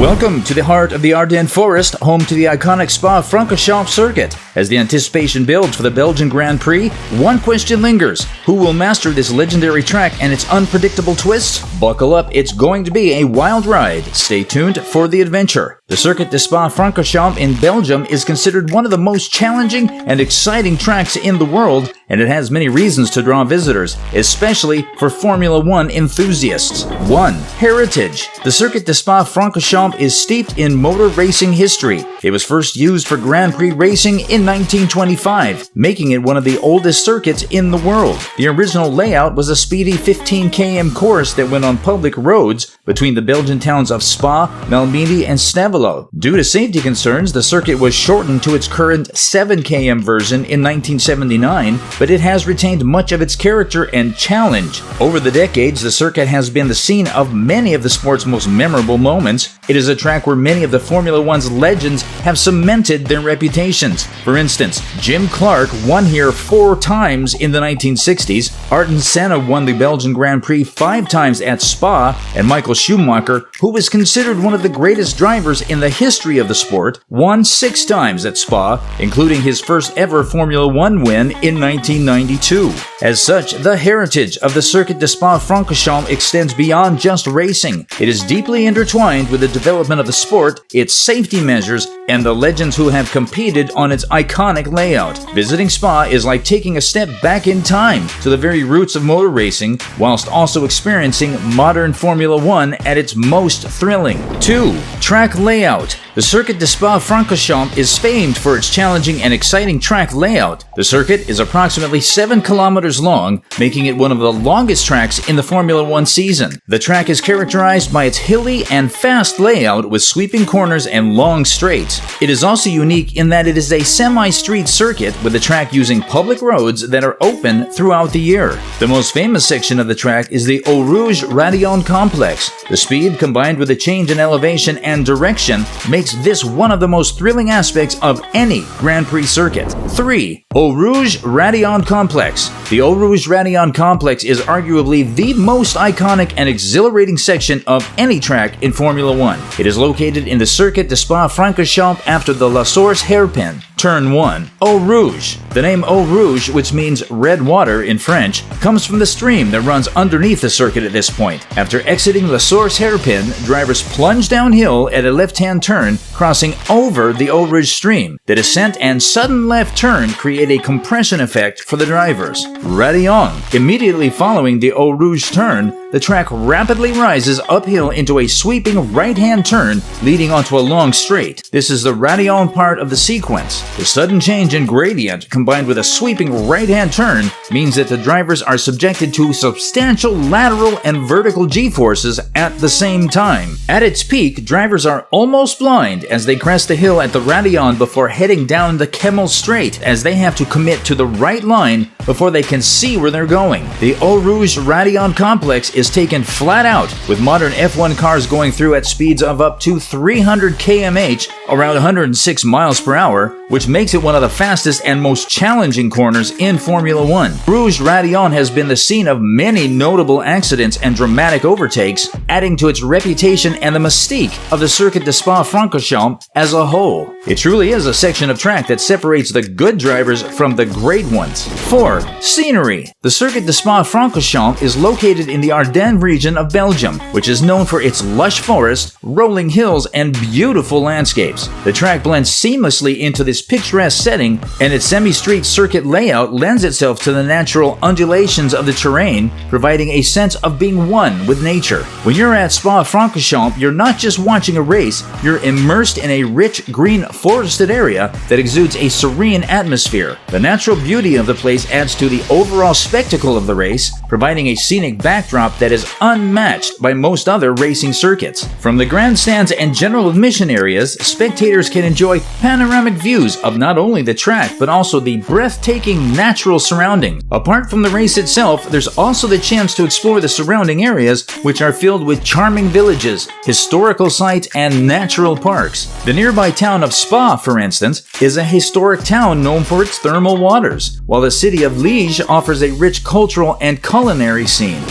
Welcome to the heart of the Ardennes Forest, home to the iconic Spa-Francorchamps circuit. As the anticipation builds for the Belgian Grand Prix, one question lingers. Who will master this legendary track and its unpredictable twists? Buckle up, it's going to be a wild ride. Stay tuned for the adventure. The Circuit de Spa-Francorchamps in Belgium is considered one of the most challenging and exciting tracks in the world, and it has many reasons to draw visitors, especially for Formula One enthusiasts. 1. Heritage. The Circuit de Spa-Francorchamps is steeped in motor racing history. It was first used for Grand Prix racing in 1925, making it one of the oldest circuits in the world. The original layout was a speedy 15 km course that went on public roads between the Belgian towns of Spa, Malmedy, and Stavelot. Due to safety concerns, the circuit was shortened to its current 7 km version in 1979, but it has retained much of its character and challenge. Over the decades, the circuit has been the scene of many of the sport's most memorable moments. It is a track where many of the Formula One's legends have cemented their reputations. For instance, Jim Clark won here 4 times in the 1960s, Ayrton Senna won the Belgian Grand Prix 5 times at Spa, and Michael Schumacher, who was considered one of the greatest drivers in the history of the sport, won 6 times at Spa, including his first ever Formula One win in 1992. As such, the heritage of the Circuit de Spa-Francorchamps extends beyond just racing. It is deeply intertwined with the development of the sport, its safety measures, and the legends who have competed on its iconic layout. Visiting Spa is like taking a step back in time to the very roots of motor racing, whilst also experiencing modern Formula One at its most thrilling. 2. Track layout. The Circuit de Spa-Francorchamps is famed for its challenging and exciting track layout. The circuit is approximately 7 kilometers long, making it one of the longest tracks in the Formula One season. The track is characterized by its hilly and fast layout with sweeping corners and long straights. It is also unique in that it is a semi-street circuit with the track using public roads that are open throughout the year. The most famous section of the track is the Eau Rouge Raidillon complex. The speed combined with a change in elevation and direction makes this one of the most thrilling aspects of any Grand Prix circuit. 3. Eau Rouge Raidillon complex. The Eau Rouge Raidillon complex is arguably the most iconic and exhilarating section of any track in Formula One. It is located in the Circuit de Spa-Francorchamps after the La Source hairpin. Turn 1. Eau Rouge. The name Eau Rouge, which means red water in French, comes from the stream that runs underneath the circuit at this point. After exiting La Source hairpin, drivers plunge downhill at a left-hand turn, crossing over the Eau Rouge stream. The descent and sudden left turn create a compression effect for the drivers. Raidillon. Immediately following the Eau Rouge turn, the track rapidly rises uphill into a sweeping right-hand turn leading onto a long straight. This is the Raidillon part of the sequence. The sudden change in gradient combined with a sweeping right-hand turn means that the drivers are subjected to substantial lateral and vertical g-forces at the same time. At its peak, drivers are almost blind as they crest the hill at the Raidillon before heading down the Kemmel Straight, as they have to commit to the right line before they can see where they're going. The Eau Rouge Raidillon complex is taken flat out, with modern F1 cars going through at speeds of up to 300 km/h, around 106 miles per hour, which makes it one of the fastest and most challenging corners in Formula One. Rouge Raidillon has been the scene of many notable accidents and dramatic overtakes, adding to its reputation and the mystique of the Circuit de Spa-Francorchamps as a whole. It truly is a section of track that separates the good drivers from the great ones. 4. Scenery. The Circuit de Spa-Francorchamps is located in the Ardennes region of Belgium, which is known for its lush forests, rolling hills, and beautiful landscapes. The track blends seamlessly into this picturesque setting, and its semi-street circuit layout lends itself to the natural undulations of the terrain, providing a sense of being one with nature. When you're at Spa-Francorchamps, you're not just watching a race, you're immersed in a rich green forested area that exudes a serene atmosphere. The natural beauty of the place adds to the overall spectacle of the race, providing a scenic backdrop that is unmatched by most other racing circuits. From the grandstands and general admission areas, spectators can enjoy panoramic views of not only the track but also the breathtaking natural surroundings. Apart from the race itself, there's also the chance to explore the surrounding areas, which are filled with charming villages, historical sites, and natural parks. The nearby town of Spa, for instance, is a historic town known for its thermal waters, while the city of Liège offers a rich cultural and culinary scene.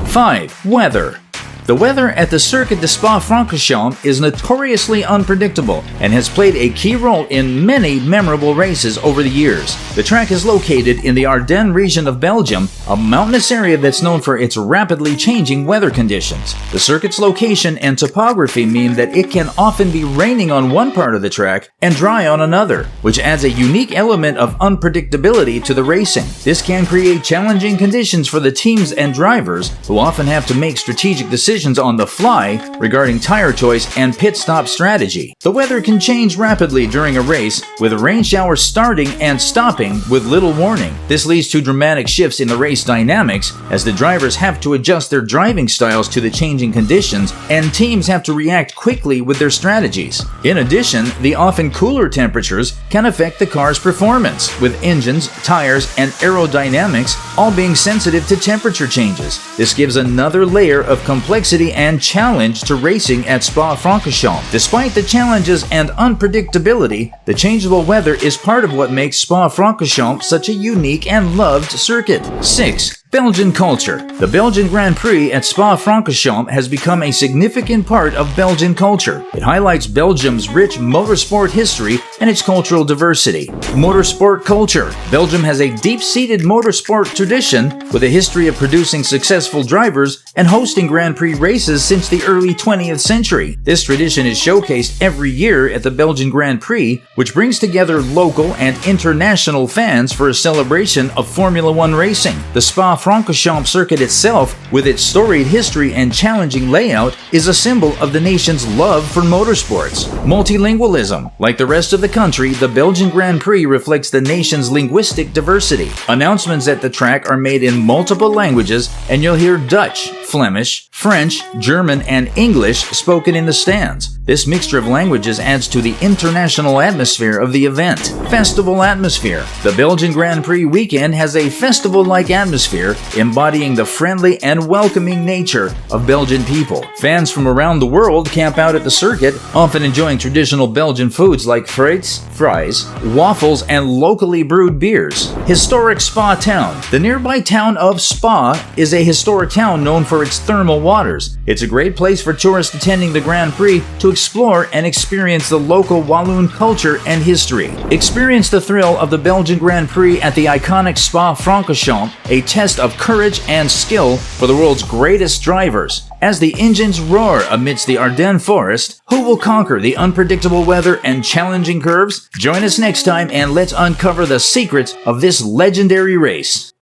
5. Weather. The weather at the Circuit de Spa-Francorchamps is notoriously unpredictable and has played a key role in many memorable races over the years. The track is located in the Ardennes region of Belgium, a mountainous area that's known for its rapidly changing weather conditions. The circuit's location and topography mean that it can often be raining on one part of the track and dry on another, which adds a unique element of unpredictability to the racing. This can create challenging conditions for the teams and drivers, who often have to make strategic decisions on the fly regarding tire choice and pit stop strategy. The weather can change rapidly during a race, with rain showers starting and stopping with little warning. This leads to dramatic shifts in the race dynamics, as the drivers have to adjust their driving styles to the changing conditions, and teams have to react quickly with their strategies. In addition, the often cooler temperatures can affect the car's performance, with engines, tires, and aerodynamics all being sensitive to temperature changes. This gives another layer of complexity and challenge to racing at Spa-Francorchamps. Despite the challenges and unpredictability, the changeable weather is part of what makes Spa-Francorchamps such a unique and loved circuit. 6. Belgian culture. The Belgian Grand Prix at Spa-Francorchamps has become a significant part of Belgian culture. It highlights Belgium's rich motorsport history and its cultural diversity. Motorsport culture. Belgium has a deep-seated motorsport tradition with a history of producing successful drivers and hosting Grand Prix races since the early 20th century. This tradition is showcased every year at the Belgian Grand Prix, which brings together local and international fans for a celebration of Formula One racing. The Spa-Francorchamps circuit itself, with its storied history and challenging layout, is a symbol of the nation's love for motorsports. Multilingualism. Like the rest of the country, the Belgian Grand Prix reflects the nation's linguistic diversity. Announcements at the track are made in multiple languages, and you'll hear Dutch, Flemish, French, German, and English spoken in the stands. This mixture of languages adds to the international atmosphere of the event. Festival atmosphere. The Belgian Grand Prix weekend has a festival-like atmosphere, embodying the friendly and welcoming nature of Belgian people. Fans from around the world camp out at the circuit, often enjoying traditional Belgian foods like frites, fries, waffles, and locally brewed beers. Historic Spa Town. The nearby town of Spa is a historic town known for its thermal waters. It's a great place for tourists attending the Grand Prix to explore and experience the local Walloon culture and history. Experience the thrill of the Belgian Grand Prix at the iconic Spa-Francorchamps, a test of courage and skill for the world's greatest drivers. As the engines roar amidst the Ardennes forest, who will conquer the unpredictable weather and challenging curves? Join us next time and let's uncover the secrets of this legendary race.